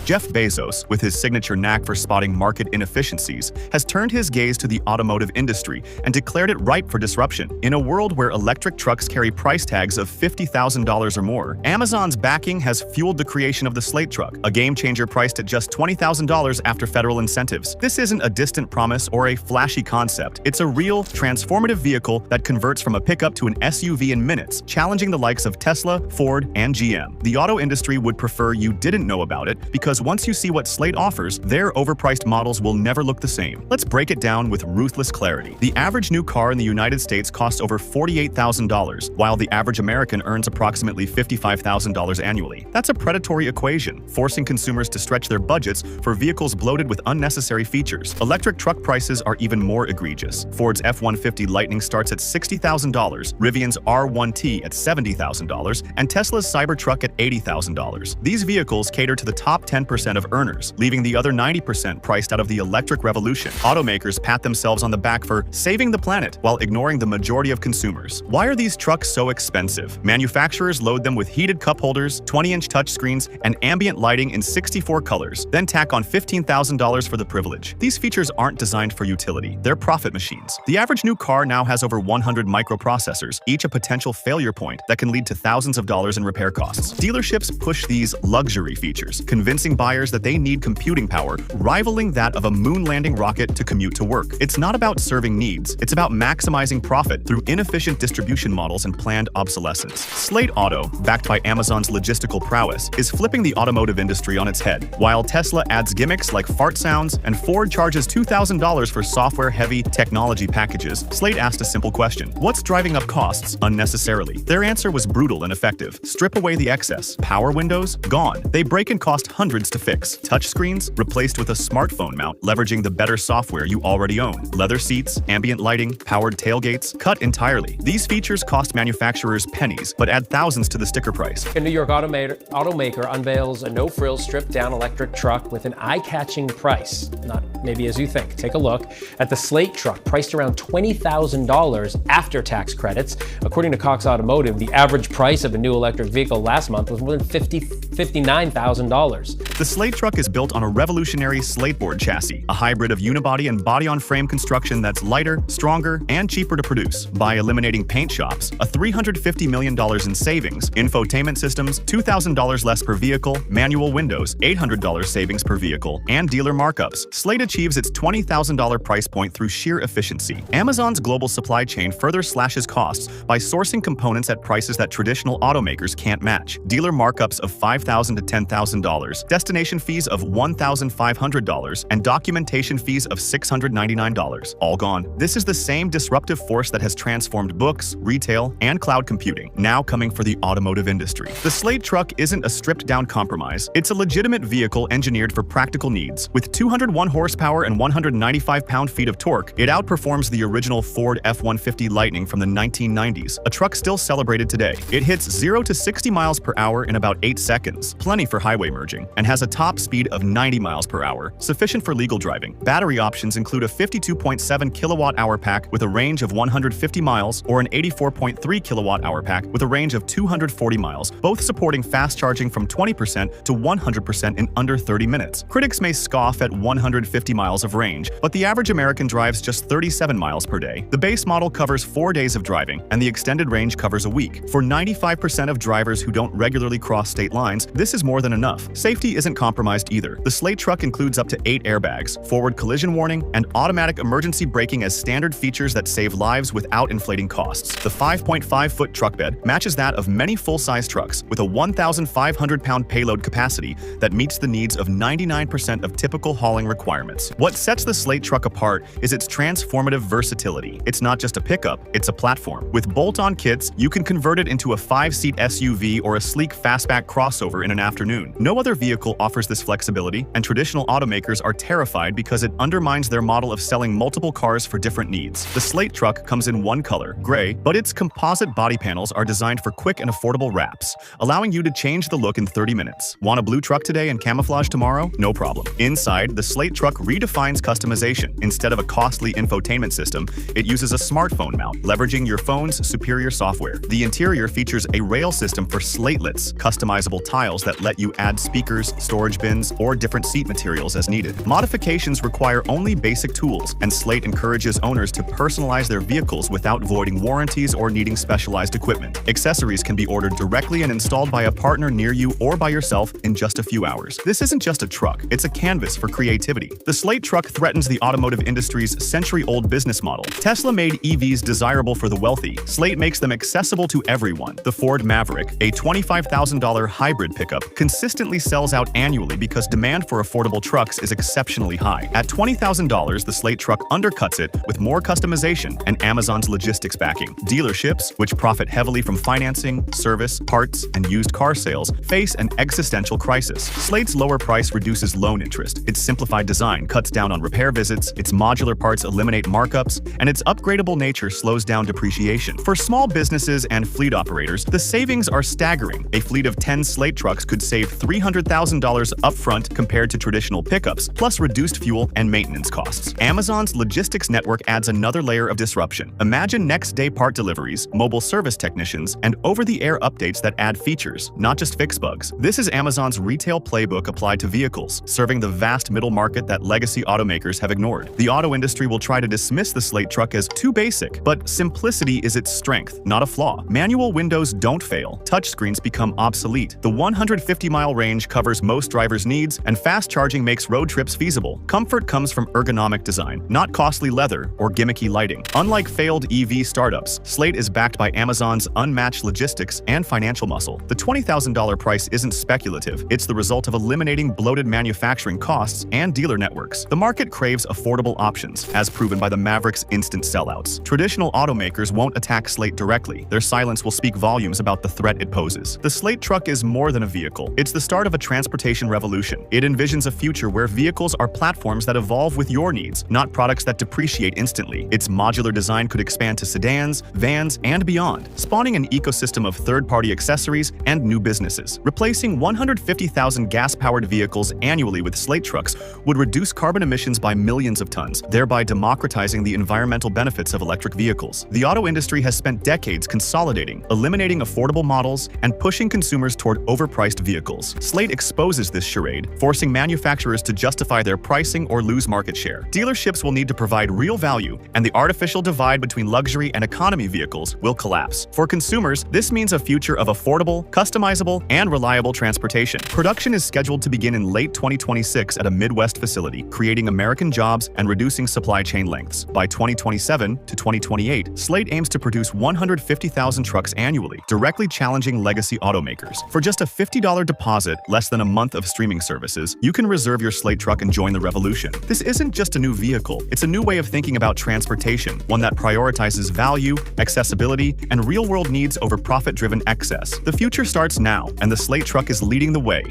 Jeff Bezos, with his signature knack for spotting market inefficiencies, has turned his gaze to the automotive industry and declared it ripe for disruption. In a world where electric trucks carry price tags of $50,000 or more, Amazon's backing has fueled the creation of the Slate truck, a game-changer priced at just $20,000 after federal incentives. This isn't a distant promise or a flashy concept. It's a real, transformative vehicle that converts from a pickup to an SUV in minutes, challenging the likes of Tesla, Ford, and GM. The auto industry would prefer you didn't know about it, because once you see what Slate offers, their overpriced models will never look the same. Let's break it down with ruthless clarity. The average new car in the United States costs over $48,000, while the average American earns approximately $55,000 annually. That's a predatory equation, forcing consumers to stretch their budgets for vehicles bloated with unnecessary features. Electric truck prices are even more egregious. Ford's F-150 Lightning starts at $60,000, Rivian's R1T at $70,000, and Tesla's Cybertruck at $80,000. These vehicles cater to the top 10% of earners, leaving the other 90% priced out of the electric revolution. Automakers pat themselves on the back for saving the planet while ignoring the majority of consumers. Why are these trucks so expensive? Manufacturers load them with heated cup holders, 20-inch touchscreens, and ambient lighting in 64 colors, then tack on $15,000 for the privilege. These features aren't designed for utility, they're profit machines. The average new car now has over 100 microprocessors, each a potential failure point that can lead to thousands of dollars in repair costs. Dealerships push these luxury features, convincing buyers that they need computing power rivaling that of a moon landing rocket to commute to work. It's not about serving needs, it's about maximizing profit through inefficient distribution models and planned obsolescence. Slate Auto, backed by Amazon's logistical prowess, is flipping the automotive industry on its head. While Tesla adds gimmicks like fart sounds and Ford charges $2,000 for software-heavy technology packages, Slate asked a simple question: what's driving up costs unnecessarily? Their answer was brutal and effective. Strip away the excess. Power windows? Gone. They break and cost hundreds to fix. Touchscreens? Replaced with a smartphone mount, leveraging the better software you already own. Leather seats, ambient lighting, powered tailgates? Cut entirely. These features cost manufacturers pennies, but add thousands to the sticker price. A New York automaker unveils a no-frills stripped-down electric truck with an eye-catching price. Not maybe as you think. Take a look at the Slate truck, priced around $20,000 after tax credits. According to Cox Automotive, the average price of a new electric vehicle last month was more than $59,000. The Slate truck is built on a revolutionary Slateboard chassis, a hybrid of unibody and body-on-frame construction that's lighter, stronger, and cheaper to produce. By eliminating paint shops, a $350 million in savings, infotainment systems, $2,000 less per vehicle, manual windows, $800 savings per vehicle, and dealer markups, Slate achieves its $20,000 price point through sheer efficiency. Amazon's global supply chain further slashes costs by sourcing components at prices that traditional automakers can't match. Dealer markups of $5,000 to $10,000, destination fees of $1,500, and documentation fees of $699. All gone. This is the same disruptive force that has transformed books, retail, and cloud computing, now coming for the automotive industry. The Slate truck isn't a stripped-down compromise. It's a legitimate vehicle engineered for practical needs. With 201 horsepower and 195 pound-feet of torque, it outperforms the original Ford F-150 Lightning from the 1990s, a truck still celebrated today. It hits 0 to 60 miles per hour in about 8 seconds, plenty for highway merging, and has a top speed of 90 miles per hour, sufficient for legal driving. Battery options include a 52.7 kilowatt-hour pack with a range of 150 miles or an 84.3 kilowatt-hour pack with a range of 240 miles, both supporting fast charging from 20% to 100% in under 30 minutes. Critics may scoff at 150 miles of range, but the average American drives just 37 miles per day. The base model covers 4 days of driving, and the extended range covers a week. For 95% of drivers who don't regularly cross state lines, this is more than enough. Safety isn't compromised either. The Slate truck includes up to 8 airbags, forward collision warning, and automatic emergency braking as standard features that save lives without inflating costs. The 5.5-foot truck bed matches that of many full-size trucks, with a 1,500-pound payload capacity that meets the needs of 99% of typical hauling requirements. What sets the Slate truck apart is its transformative versatility. It's not just a pickup, it's a platform. With bolt-on kits, you can convert it into a 5-seat SUV or a sleek fastback crossover in an afternoon. No other vehicle offers this flexibility, and traditional automakers are terrified because it undermines their model of selling multiple cars for different needs. The Slate truck comes in one color, gray, but its composite body panels are designed for quick and affordable wraps, allowing you to change the look in 30 minutes. Want a blue truck today and camouflage tomorrow? No problem. Inside, the Slate truck redefines customization. Instead of a costly infotainment system, it uses a smartphone mount, leveraging your phone's superior software. The interior features a rail system for slatelets, customizable tile styles that let you add speakers, storage bins, or different seat materials as needed. Modifications require only basic tools, and Slate encourages owners to personalize their vehicles without voiding warranties or needing specialized equipment. Accessories can be ordered directly and installed by a partner near you or by yourself in just a few hours. This isn't just a truck, it's a canvas for creativity. The Slate truck threatens the automotive industry's century-old business model. Tesla made EVs desirable for the wealthy. Slate makes them accessible to everyone. The Ford Maverick, a $25,000 hybrid pickup, consistently sells out annually because demand for affordable trucks is exceptionally high. At $20,000, the Slate truck undercuts it with more customization and Amazon's logistics backing. Dealerships, which profit heavily from financing, service, parts, and used car sales, face an existential crisis. Slate's lower price reduces loan interest, its simplified design cuts down on repair visits, its modular parts eliminate markups, and its upgradable nature slows down depreciation. For small businesses and fleet operators, the savings are staggering. A fleet of 10 Slate trucks could save $300,000 upfront compared to traditional pickups, plus reduced fuel and maintenance costs. Amazon's logistics network adds another layer of disruption. Imagine next-day part deliveries, mobile service technicians, and over-the-air updates that add features, not just fix bugs. This is Amazon's retail playbook applied to vehicles, serving the vast middle market that legacy automakers have ignored. The auto industry will try to dismiss the Slate truck as too basic, but simplicity is its strength, not a flaw. Manual windows don't fail. Touchscreens become obsolete. The 150-mile range covers most drivers' needs, and fast charging makes road trips feasible. Comfort comes from ergonomic design, not costly leather or gimmicky lighting. Unlike failed EV startups, Slate is backed by Amazon's unmatched logistics and financial muscle. The $20,000 price isn't speculative. It's the result of eliminating bloated manufacturing costs and dealer networks. The market craves affordable options, as proven by the Maverick's instant sellouts. Traditional automakers won't attack Slate directly. Their silence will speak volumes about the threat it poses. The Slate truck is more than a vehicle. It's the start of a transportation revolution. It envisions a future where vehicles are platforms that evolve with your needs, not products that depreciate instantly. Its modular design could expand to sedans, vans, and beyond, spawning an ecosystem of third-party accessories and new businesses. Replacing 150,000 gas-powered vehicles annually with Slate trucks would reduce carbon emissions by millions of tons, thereby democratizing the environmental benefits of electric vehicles. The auto industry has spent decades consolidating, eliminating affordable models, and pushing consumers toward overpriced vehicles. Slate exposes this charade, forcing manufacturers to justify their pricing or lose market share. Dealerships will need to provide real value, and the artificial divide between luxury and economy vehicles will collapse. For consumers, this means a future of affordable, customizable, and reliable transportation. Production is scheduled to begin in late 2026 at a Midwest facility, creating American jobs and reducing supply chain lengths. By 2027 to 2028, Slate aims to produce 150,000 trucks annually, directly challenging legacy automakers. For just a $50 deposit, less than a month of streaming services, you can reserve your Slate truck and join the revolution. This isn't just a new vehicle, it's a new way of thinking about transportation, one that prioritizes value, accessibility, and real-world needs over profit-driven excess. The future starts now, and the Slate truck is leading the way.